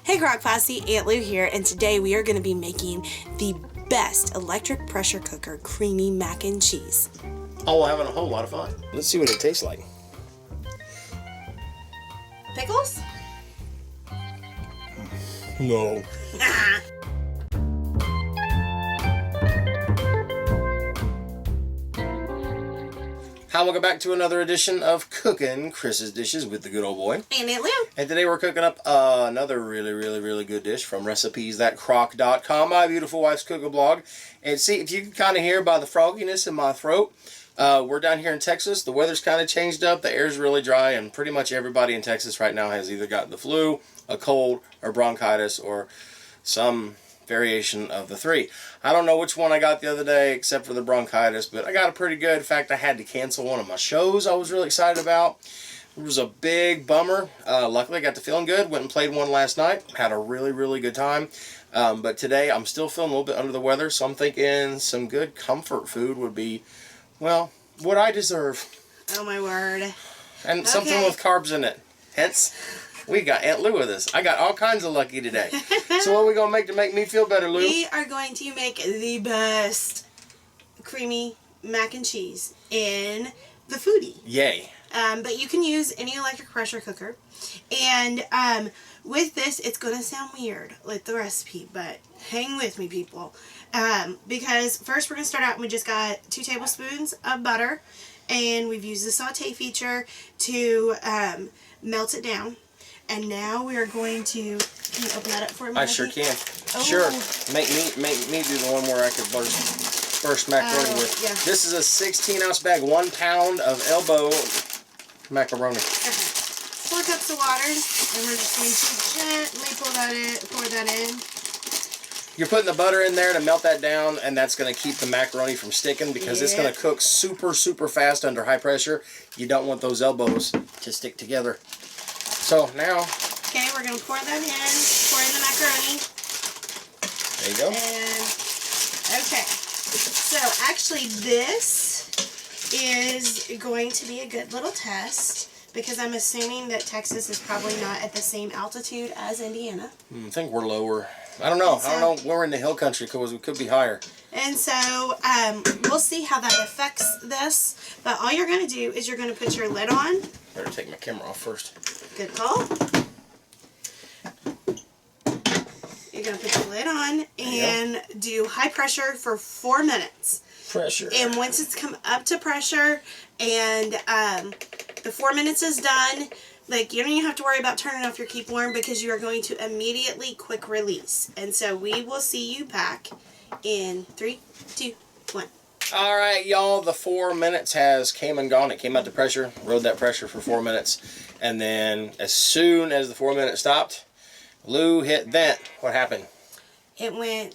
Hey Crock Posse, Aunt Lou here, and today we are going to be making the best electric pressure cooker creamy mac and cheese. Oh, we're having a whole lot of fun. Let's see what it tastes like. Pickles? No. Hi, welcome back to another edition of Cooking Chris's Dishes with the good old boy. And Aunt Lou. And today we're cooking up another really good dish from recipes.crock.com, my beautiful wife's cooking blog. And see, if you can kind of hear by the frogginess in my throat, we're down here in Texas. The weather's kind of changed up. The air's really dry, and pretty much everybody in Texas right now has either got the flu, a cold, or bronchitis, or some variation of the three. I don't know which one I got the other day except for the bronchitis, but I got it pretty good. In fact, I had to cancel one of my shows I was really excited about. It was a big bummer. Luckily, I got to feeling good. Went and played one last night. Had a really good time. But today, I'm still feeling a little bit under the weather, so I'm thinking some good comfort food would be, well, what I deserve. Oh my word. And something with carbs in it. Hence, we got Aunt Lou with us. I got all kinds of lucky today. So what are we going to make to make me feel better, Lou? We are going to make the best creamy mac and cheese in the Foodi. Yay. But you can use any electric pressure cooker. And with this, it's going to sound weird, like the recipe, but hang with me, people. Because first we're going to start out, and we just got 2 tablespoons of butter. And we've used the saute feature to melt it down. And now we are going to, can you open that up for me? I sure can. Oh. Sure. Make me do the one where I could burst macaroni with. Yeah. This is a 16-ounce bag, 1 pound of elbow macaroni. Okay. 4 cups of water, and we're just going to gently pour that in. You're putting the butter in there to melt that down, and that's going to keep the macaroni from sticking because it's going to cook super fast under high pressure. You don't want those elbows to stick together. So now, okay, we're going to pour that in. Pour in the macaroni. There you go. And, okay. So, actually, this is going to be a good little test because I'm assuming that Texas is probably not at the same altitude as Indiana. I think we're lower. I don't know. I don't know. We're in the hill country because we could be higher. And so, we'll see how that affects this. But all you're going to do is you're going to put your lid on. Better take my camera off first. Good call. You're going to put your lid on and do high pressure for 4 minutes. Pressure. And once it's come up to pressure and the 4 minutes is done, like, you don't even have to worry about turning off your keep warm because you are going to immediately quick release. And so we will see you back in 3, 2, 1. All right, y'all, the 4 minutes has came and gone. It came out to pressure, rode that pressure for 4 minutes. And then as soon as the 4 minutes stopped, Lou hit vent. What happened? It went,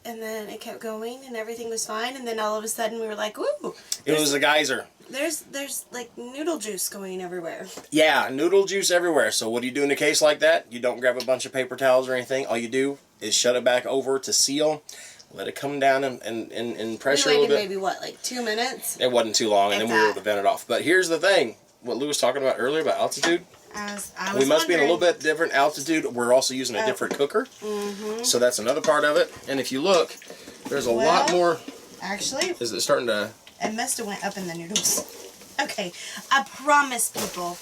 and then it kept going, and everything was fine. And then all of a sudden we were like, ooh. It was a geyser. There's like noodle juice going everywhere. Yeah, noodle juice everywhere. So what do you do in a case like that? You don't grab a bunch of paper towels or anything. All you do is shut it back over to seal. Let it come down and pressure a little bit. Maybe, what, like 2 minutes? It wasn't too long, and then we were able to vent it off. But here's the thing. What Lou was talking about earlier about altitude. We must be in a little bit different altitude. We're also using a different cooker. So that's another part of it. And if you look, there's a lot more. Actually, is it starting to... It must have went up in the noodles. Okay, I promise, people.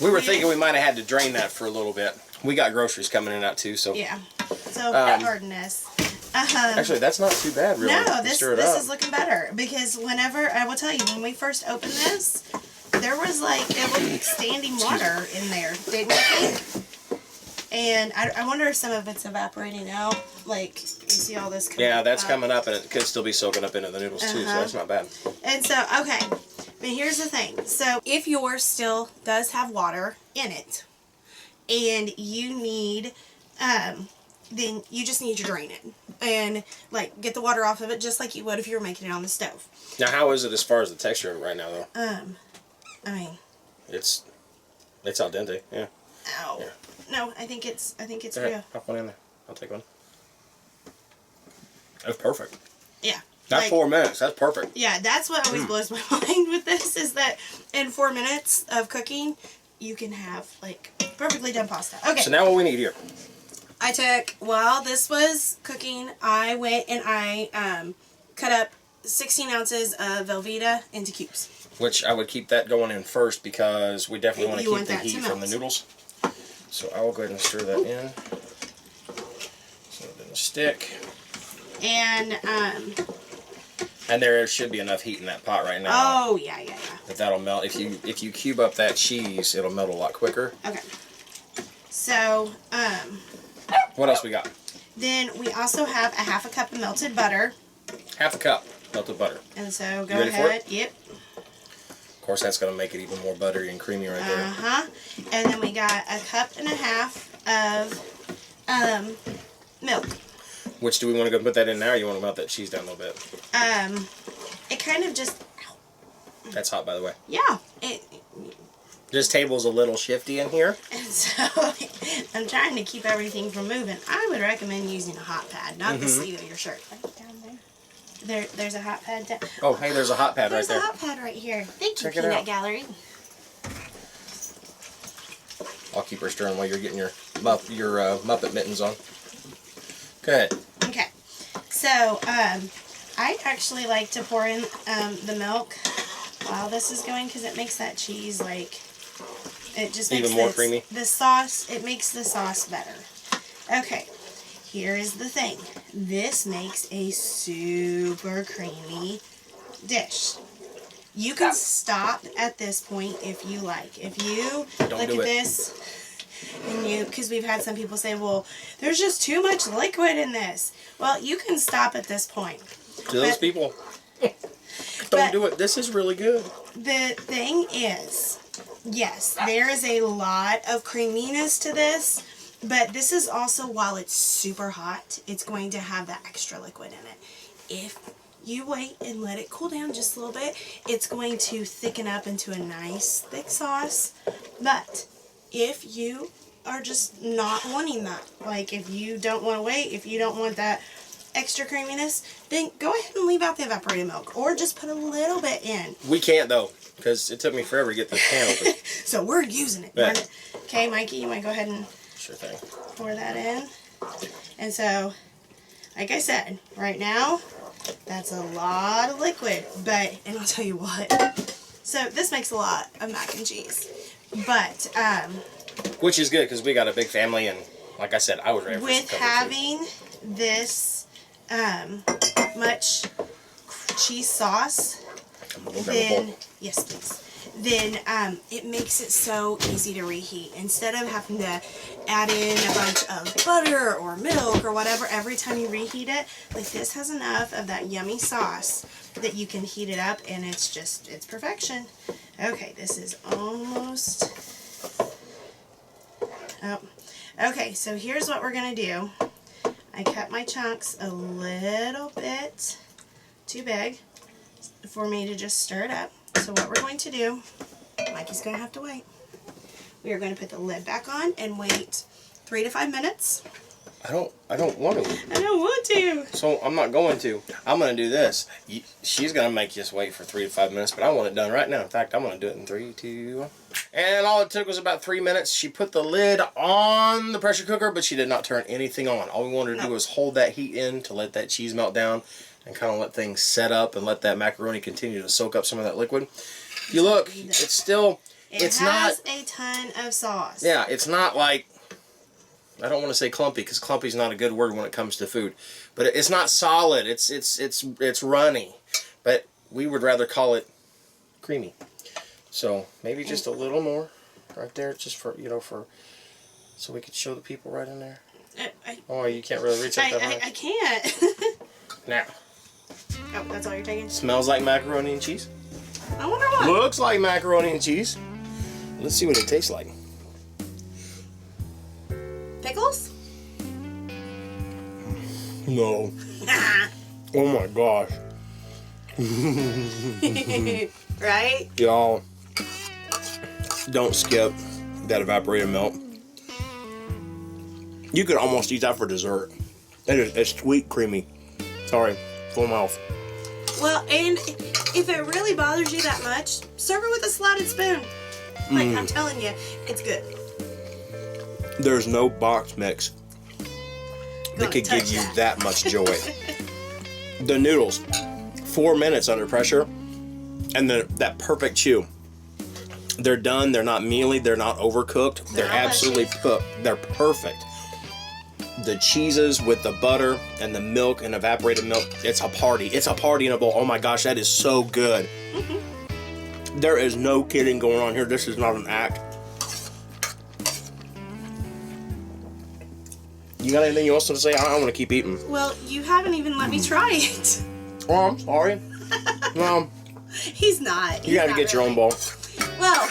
We were thinking we might have had to drain that for a little bit. We got groceries coming in and out too, so... Yeah. So, pardon us. Actually, that's not too bad, really. No, this is looking better. Because whenever, I will tell you, when we first opened this, there was like, it looked like standing water in there, didn't you think? And I wonder if some of it's evaporating out. Like, you see all this coming up. Yeah, that's coming up, and it could still be soaking up into the noodles too, so that's not bad. And so, okay, but here's the thing. So, if yours still does have water in it, and you need, then you just need to drain it. And, like, get the water off of it just like you would if you were making it on the stove. Now, how is it as far as the texture of it right now, though? I mean... It's al dente, yeah. Ow. Yeah. No, I think it's real. Pop one in there. I'll take one. That's perfect. Yeah. That's like, 4 minutes. That's perfect. Yeah, that's what always blows my mind with this, is that in 4 minutes of cooking, you can have, like, perfectly done pasta. Okay. So now what we need here. While this was cooking, I went and I cut up 16 ounces of Velveeta into cubes. Which I would keep that going in first because we definitely want to keep the heat from the noodles. So I will go ahead and stir that in so it doesn't stick. And there should be enough heat in that pot right now. Oh, yeah. That'll melt. If you cube up that cheese, it'll melt a lot quicker. Okay. So, what else we got? Then we also have a half a cup of melted butter. Half a cup melted butter. And so go ready ahead. For it? Yep. Of course, that's going to make it even more buttery and creamy right there. And then we got a cup and a half of milk. Which do we want to go put that in now, or you want to melt that cheese down a little bit? It kind of just... That's hot, by the way. Yeah. This table's a little shifty in here. And so I'm trying to keep everything from moving. I would recommend using a hot pad, not the sleeve of your shirt. Like down there. There's a hot pad down. Oh, hey, there's a hot pad right there. There's a hot pad right here. Thank you, Check it out. Peanut Gallery. I'll keep her stirring while you're getting your Muppet mittens on. Go ahead. Okay. So, I actually like to pour in the milk while this is going because it makes that cheese like... It just makes even more creamy. The sauce, it makes the sauce better. Okay, here is the thing. This makes a super creamy dish. You can stop at this point if you like. If you look at this, and because we've had some people say, well, there's just too much liquid in this. Well, you can stop at this point. To those people, don't do it. This is really good. The thing is, yes, there is a lot of creaminess to this, but this is also, while it's super hot, it's going to have that extra liquid in it. If you wait and let it cool down just a little bit, it's going to thicken up into a nice thick sauce. But if you are just not wanting that, like if you don't want to wait, if you don't want that extra creaminess, then go ahead and leave out the evaporated milk or just put a little bit in. We can't though, because it took me forever to get this can open. So we're using it. Yeah. Okay, Mikey, you want to go ahead and sure thing. Pour that in. And so, like I said, right now, that's a lot of liquid, and I'll tell you what, so this makes a lot of mac and cheese, but, which is good, because we got a big family, and like I said, I was ready for with having this, much cheese sauce, then, yes please, then, it makes it so easy to reheat. Instead of having to add in a bunch of butter or milk or whatever every time you reheat it, like this has enough of that yummy sauce that you can heat it up and it's perfection. Okay, this is almost, okay, so here's what we're going to do. I cut my chunks a little bit too big for me to just stir it up. So what we're going to do, Mikey's going to have to wait. We are going to put the lid back on and wait 3 to 5 minutes. I don't want to. I don't want to. So I'm not going to. I'm going to do this. She's going to make us wait for 3 to 5 minutes, but I want it done right now. In fact, I'm going to do it in 3, 2, 1. And all it took was about 3 minutes. She put the lid on the pressure cooker, but she did not turn anything on. All we wanted to do was hold that heat in to let that cheese melt down and kind of let things set up and let that macaroni continue to soak up some of that liquid. If you look, it's still, it's not... It has a ton of sauce. Yeah, it's not like, I don't want to say clumpy, because clumpy is not a good word when it comes to food. But it's not solid, it's runny. But we would rather call it creamy. So maybe just a little more right there, just for, so we could show the people right in there. Oh, you can't really reach up that high? I can't. Now. Oh, that's all you're taking? Smells like macaroni and cheese. I wonder what. Looks like macaroni and cheese. Let's see what it tastes like. Pickles? No. Oh my gosh. Right? Y'all, don't skip that evaporated milk. You could almost eat that for dessert. It's sweet, creamy. Sorry, full mouth. Well, and if it really bothers you that much, serve it with a slotted spoon. Like, I'm telling you, it's good. There's no box mix that could give you that much joy. The noodles, 4 minutes under pressure, and then that perfect chew. They're done. They're not mealy. They're not overcooked. They're absolutely cooked. They're perfect. The cheeses with the butter and the milk and evaporated milk, it's a party. It's a party in a bowl. Oh my gosh, that is so good. There is no kidding going on here. This is not an act. You got anything else to say? I want to keep eating. Well, you haven't even let me try it. Oh, I'm sorry. Well, He's not. you got to get your own bowl. Well,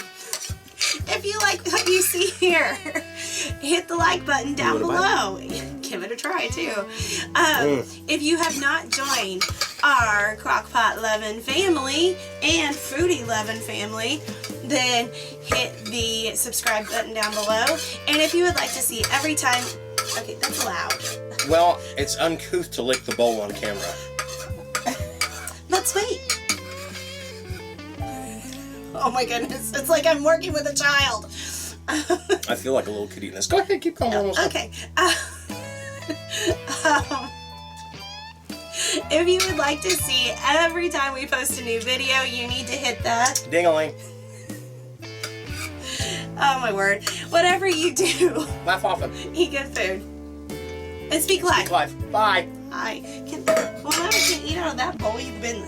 if you like what you see here, hit the like button down below. Give it a try too. If you have not joined our Crockpot loving family and Foodi loving family, then hit the subscribe button down below. And if you would like to see every time, okay, that's loud. Well, it's uncouth to lick the bowl on camera. Let's wait. Oh my goodness, it's like I'm working with a child. I feel like a little kid eating this. Go ahead, keep going. Okay. If you would like to see every time we post a new video, you need to hit the ding-a-ling. Oh my word. Whatever you do, Laugh often. Eat good food. And speak life. Speak life. Bye. Hi. Well, I can't eat out of that bowl. You've been.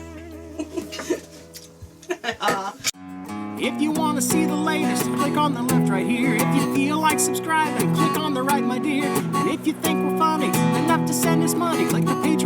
If you want to see the latest, click on the left right here. If you feel like subscribing, click on the right, my dear. And if you think we're funny enough to send us money, click the page